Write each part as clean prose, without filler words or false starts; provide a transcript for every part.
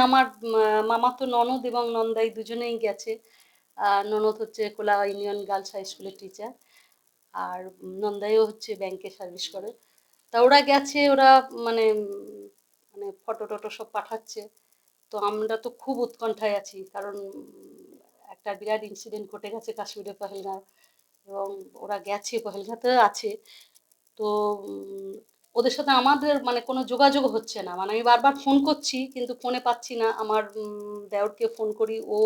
আমার মামাতো ননদ এবং নন্দাই দুজনেই গেছে। ননদ হচ্ছে কোলা ইউনিয়ন গার্লস হাই স্কুলের টিচার, আর নন্দাইও হচ্ছে ব্যাংকে সার্ভিস করে। তা ওরা গেছে, ওরা মানে মানে ফটো টটো সব পাঠাচ্ছে। তো আমরা তো খুব উৎকণ্ঠায় আছি, কারণ একটা বিরাট ইনসিডেন্ট ঘটে গেছে কাশ্মীরে, পহেলগাঁও, এবং ওরা গেছে, পহেলগাঁতে আছে। তো ওদের সাথে আমাদের মানে কোনো যোগাযোগ হচ্ছে না, মানে আমি বারবার ফোন করছি কিন্তু ফোনে পাচ্ছি না। আমার দেওরকে ফোন করি, ও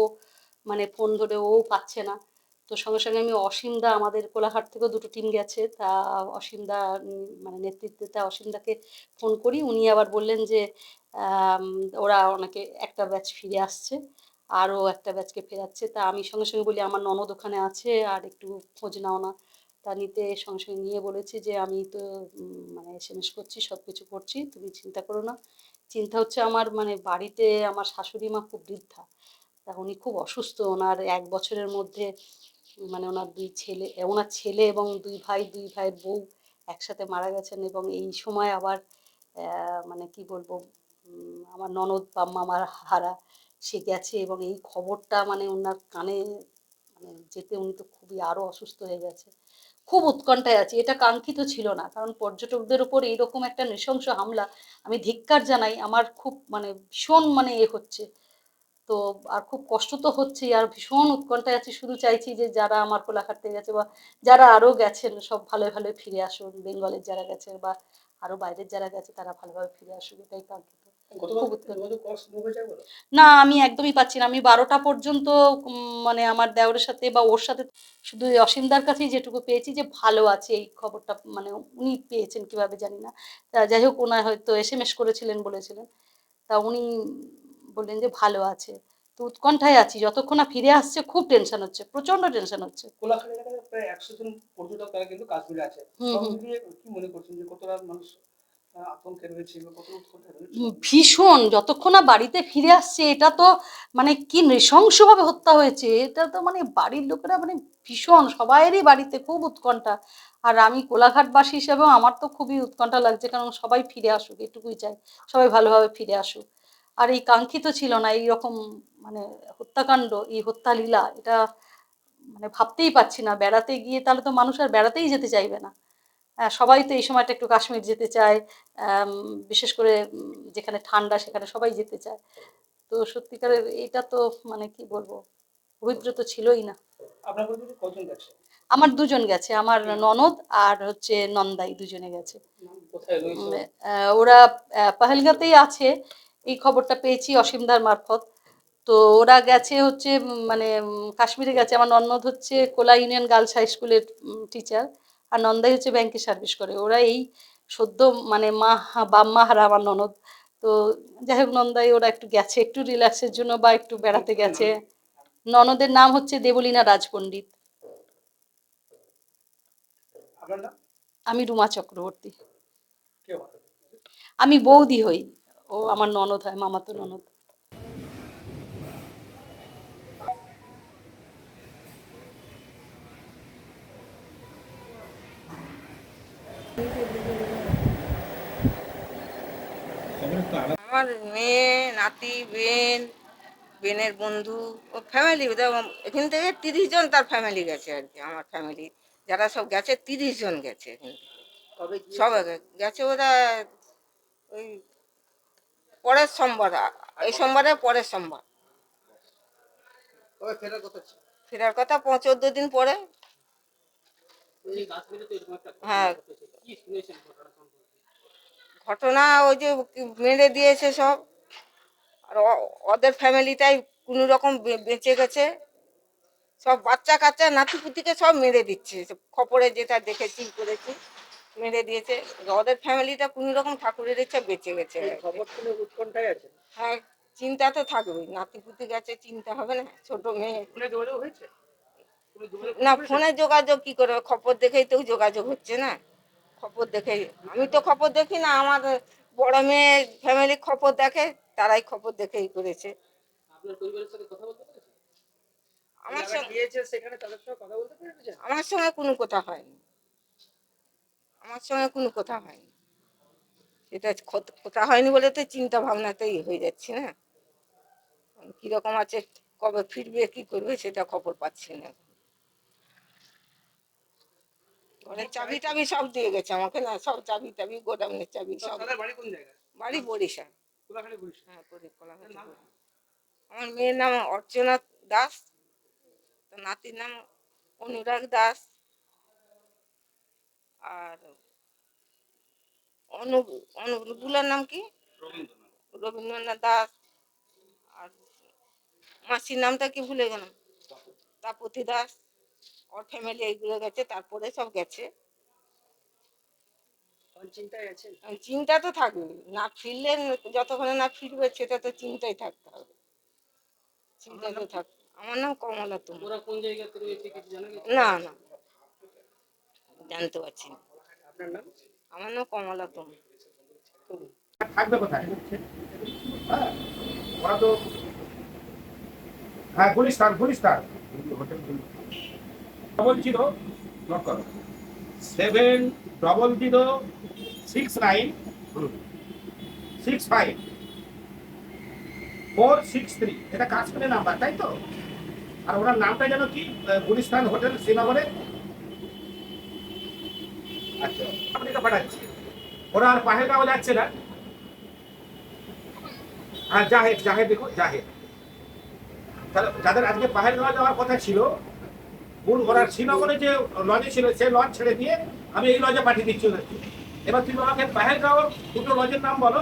মানে ফোন ধরে ও পাচ্ছে না। তো সঙ্গে সঙ্গে আমি অসীমদা, আমাদের কোলাঘাট থেকেও দুটো টিম গেছে, তা অসীমদা মানে নেতৃত্বে তা অসীমদাকে ফোন করি। উনি আবার বললেন যে ওরা অনেকে একটা ব্যাচ ফিরে আসছে, আরও একটা ব্যাচকে ফেরাচ্ছে। তা আমি সঙ্গে সঙ্গে বলি আমার ননদ ওখানে আছে, আর একটু খোঁজ নাও না। তা নিতে সঙ্গে সঙ্গে নিয়ে বলেছি যে আমি তো মানে এসএমএস করছি, সব কিছু করছি, তুমি চিন্তা করো না। চিন্তা হচ্ছে আমার মানে বাড়িতে আমার শাশুড়ি মা খুব বৃদ্ধা, তা উনি খুব অসুস্থ। ওনার 1 বছরের মধ্যে মানে ওনার ছেলে এবং দুই ভাইয়ের বউ একসাথে মারা গেছেন, এবং এই সময় আবার মানে কি বলবো, আমার ননদ বা মামার হারা, সে গেছে, এবং এই খবরটা মানে ওনার কানে মানে যেতে উনি তো খুবই আরও অসুস্থ হয়ে গেছে। খুব উৎকণ্ঠায় আছি, এটা কাঙ্ক্ষিত ছিল না, কারণ পর্যটকদের ওপর এইরকম একটা নৃশংস হামলা আমি ধিক্কার জানাই। আমার খুব মানে ভীষণ মানে হচ্ছে। তো আর খুব কষ্ট তো হচ্ছেই, আর ভীষণ উৎকণ্ঠায় আছি। শুধু চাইছি যে যারা আমার কোলাঘাট থেকে গেছে বা যারা আরও গেছেন সব ভালো ফিরে আসুন, বেঙ্গলের যারা গেছে বা আরও বাইরের যারা গেছে তারা ভালোভাবে ফিরে আসুক, এটাই কাঙ্ক্ষিত। খুব না, আমি একদমই পাচ্ছি না। আমি 12টা পর্যন্ত মানে আমার দেওরের সাথে বা ওর সাথে শুধু অসীমদার কাছেই যেটুকু পেয়েছি যে ভালো আছে, এই খবরটা মানে উনি পেয়েছেন কিভাবে জানি না। তা যাই হোক, ওনার হয়তো এসএমএস করেছিলেন, বলেছিলেন। তা উনি বললেন যে ভালো আছে। তো উৎকণ্ঠায় আছি, যতক্ষণ না ফিরে আসছে খুব টেনশন হচ্ছে, প্রচন্ড টেনশন হচ্ছে। কোলাঘাট এলাকায় প্রায় 100 জন পর্যটক তারা কিন্তু কাশ্মীরে আছে। সব মিলিয়ে কি মনে করছেন যে কতটা মানুষ আতঙ্কে রয়েছে বা কত উৎকণ্ঠায় রয়েছে? ভীষণ, যতক্ষণ না বাড়িতে ফিরে আসছে। এটা তো মানে কি নৃশংসভাবে হত্যা হয়েছে, এটা তো মানে বাড়ির লোকেরা মানে ভীষণ, সবাইয়েরই বাড়িতে খুব উৎকণ্ঠা। আর আমি কোলাঘাটবাসী হিসেবেও আমার তো খুবই উৎকণ্ঠা লাগছে, কারণ সবাই ফিরে আসুক, এটুকুই চাই, সবাই ভালোভাবে ফিরে আসুক। আর এই কাঙ্ক্ষিত ছিল না এইরকম মানে হত্যাকাণ্ড, এই হত্যালীলা, এটা মানে ভাবতেই পাচ্ছি না। বেড়াতে গিয়ে তাহলে তো মানুষ আর বেড়াতেই যেতে চাইবে না। সবাই তো এই সময়টা একটু কাশ্মীর যেতে চায়, বিশেষ করে যেখানে ঠান্ডা সেখানে সবাই যেতে চায়। তো সত্যিকারের এটা তো মানে কি বলবো, পবিত্র তো ছিলই না। আপনার পরিবারে কজন গেছে? আমার দুজন গেছে, আমার ননদ আর হচ্ছে নন্দাই, দুজনে গেছে। কোথায় রয়েছে? ওরা পহেলগাঁতেই আছে, এই খবরটা পেয়েছি অসীমদার মারফত। তো ওরা গেছে হচ্ছে মানে কাশ্মীরে গেছে। আমার ননদ হচ্ছে কোলা ইউনিয়ন গার্লস হাই স্কুলের টিচার, আর নন্দাই হচ্ছে ব্যাংকে সার্ভিস করে। ওরা এই সদ্য মানে বাম্মা হারা আমার ননদ। তো যাই হোক, নন্দাই ওরা একটু গেছে, একটু রিল্যাক্সের জন্য বা একটু বেড়াতে গেছে। ননদের নাম হচ্ছে দেবলীনা রাজপণ্ডিত। আপনার নাম? আমি রুমা চক্রবর্তী। কে হয়? আমি বৌদি হই, ও আমার ননদ হয়, মামাতো ননদ। আমার মেয়ে, নাতি, বেনের বন্ধু, ও ফ্যামিলি, এখান থেকে 30 জন তার ফ্যামিলি গেছে আর কি। আমার ফ্যামিলি যারা সব গেছে 30 জন গেছে এখান থেকে। সব গেছে ওরা ওই পরের সোমবার, এই সোমবারে পরের সোমবার ফেরার কথা। 14 দিন পরে। হ্যাঁ, ঘটনা ওই যে মেরে দিয়েছে সব। আর ওদের ফ্যামিলিটাই কোনো রকম বেঁচে গেছে। সব বাচ্চা কাচ্চা নাতিপুতিকে সব মেরে দিচ্ছে, খবরে যেটা দেখেছি করেছি, মেরে দিয়েছে। ওদের ফ্যামিলিটা কোনো রকম ঠাকুরের ইচ্ছা বেঁচে গেছে। খবর শুনে উৎকণ্ঠায় আছে? হ্যাঁ, চিন্তা তো থাকবেই, নাতিপুতি গেছে, চিন্তা হবে না? ছোট মেয়ে। ফোনে যোগাযোগ হয়েছে? না, ফোনে যোগাযোগ কি করে? খবর দেখেই তো যোগাযোগ হচ্ছে না। খবর দেখেই, আমি তো খবর দেখি না, আমার বড় মেয়ে ফ্যামিলি খবর দেখে, তারাই খবর দেখেই করেছে। আপনার পরিবারের সাথে কথা বলতে পেরেছেন? আমার সঙ্গে গিয়েছে সেখানে তাদের সঙ্গে কথা বলতে পেরেছেন? আমার সঙ্গে কোনো কথা হয়নি, আমার সঙ্গে কোনো কথা হয়নি। সেটা কথা হয়নি বলে তো চিন্তা ভাবনাতেই হয়ে যাচ্ছে না। কিরকম আছে, কবে ফিরবে, কি করবে সেটা খবর পাচ্ছি না। ঘরের চাবি টাবি সব দিয়ে গেছে আমাকে, না সব চাবি টাবি, গোডাউনের চাবি সব। তাদের বাড়ি কোন জায়গায়? বাড়ি বরিশাল। কোলাখালী বরিশাল। হ্যাঁ, তাদের নাম কি? আমার মেয়ের নাম অর্চনা দাস, তো নাতির নাম অনুরাগ দাস, আর অনুগুলার নাম কি, রবীন্দ্রনাথ দাস। আর মাসির নামটা কি ভুলে গেলাম, তাপতি দাস। ওর ফ্যামিলি এইগুলো গেছে, তারপরে সব গেছে। চিন্তায় আছেন? চিন্তা তো থাকবে, না ফিরলে, যতক্ষণে না ফিরবে সেটা তো চিন্তাই থাকতে হবে, চিন্তা তো থাক। আমার নাম কমলা তুম। ওরা কোন জায়গাতে রয়েছে কিছু জানা গেছে? না না, জানতে পারছি না। আপনার নাম? আমার নাম কমলা তুম। থাকবে কোথায়? হ্যাঁ, ওরা তো হ্যাঁ Gulistan Gulistan double zero note করো 7006965 463, এটা কাশ্মীরের নাম্বার, তাই তো? আর ওনার নামটা যেন কি? গুলিস্তান হোটেল শ্রীনগরে। আচ্ছা, আপনি তো পাঠাচ্ছি। ওরা আর পাহেলগাঁও যাচ্ছে না? হ্যাঁ, জাহেদ জাহেদ দেখো, জাহেদ। তাহলে যাদের আজকে পাহেলগাঁও যাওয়ার কথা ছিল, ওরা শ্রীনগরে যে লজে ছিল সেই লজ ছেড়ে দিয়ে আমি এই লজে পাঠিয়ে দিচ্ছি ওদেরকে। এবার তুমি আমাকে পাহেলগাঁও দুটো লজের নাম বলো।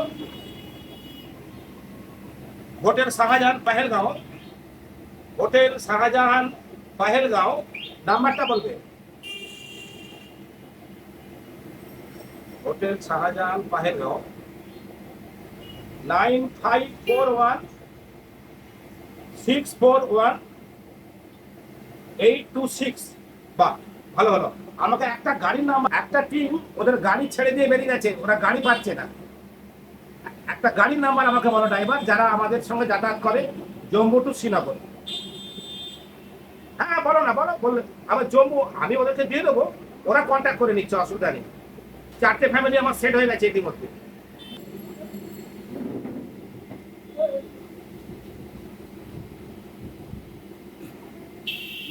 হোটেল শাহজাহান পাহেলগাঁও, হোটেল শাহজাহান পাহেলগাঁও, নাম্বারটা বলবে। হোটেল শাহজাহান পাহেলগাঁও 9541 641 826। বাহ, ভালো ভালো। আমাকে একটা গাড়ির নাম, একটা টিম ওদের গাড়ি ছেড়ে দিয়ে বেরিয়ে গেছে, ওরা গাড়ি পাচ্ছে না। একটা গাড়ির নাম্বার আমাকে বলো ড্রাইভার, যারা আমাদের সঙ্গে যাতায়াত করে জম্মু টু শ্রীনগর। হ্যাঁ বলো না, বলো, বললে আমার জম্মু আমি ওদেরকে দিয়ে দেবো, ওরা কন্ট্যাক্ট করে নিচ্ছে, অসুবিধা নেই। 4টে ফ্যামিলি আমার সেট হয়ে গেছে ইতিমধ্যে।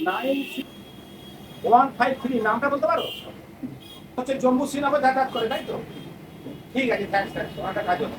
96153, নামটা বলতে পারো? হচ্ছে জম্মু শ্রীনগর যাতায়াত করে, তাই তো? ঠিক আছে, থ্যাংকস থ্যাংকস, একটা কাজ হলো।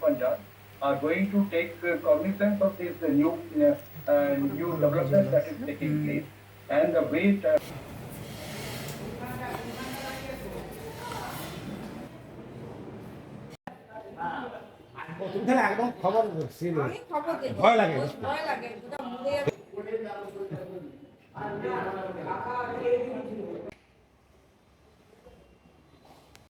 Punjab are going to take cognizance of this new development that is taking place and the way তুমি তাহলে একদম খবর ছিল, আমি খবর দিই, ভয় লাগে। ভয় লাগে, দুটো মুড়ে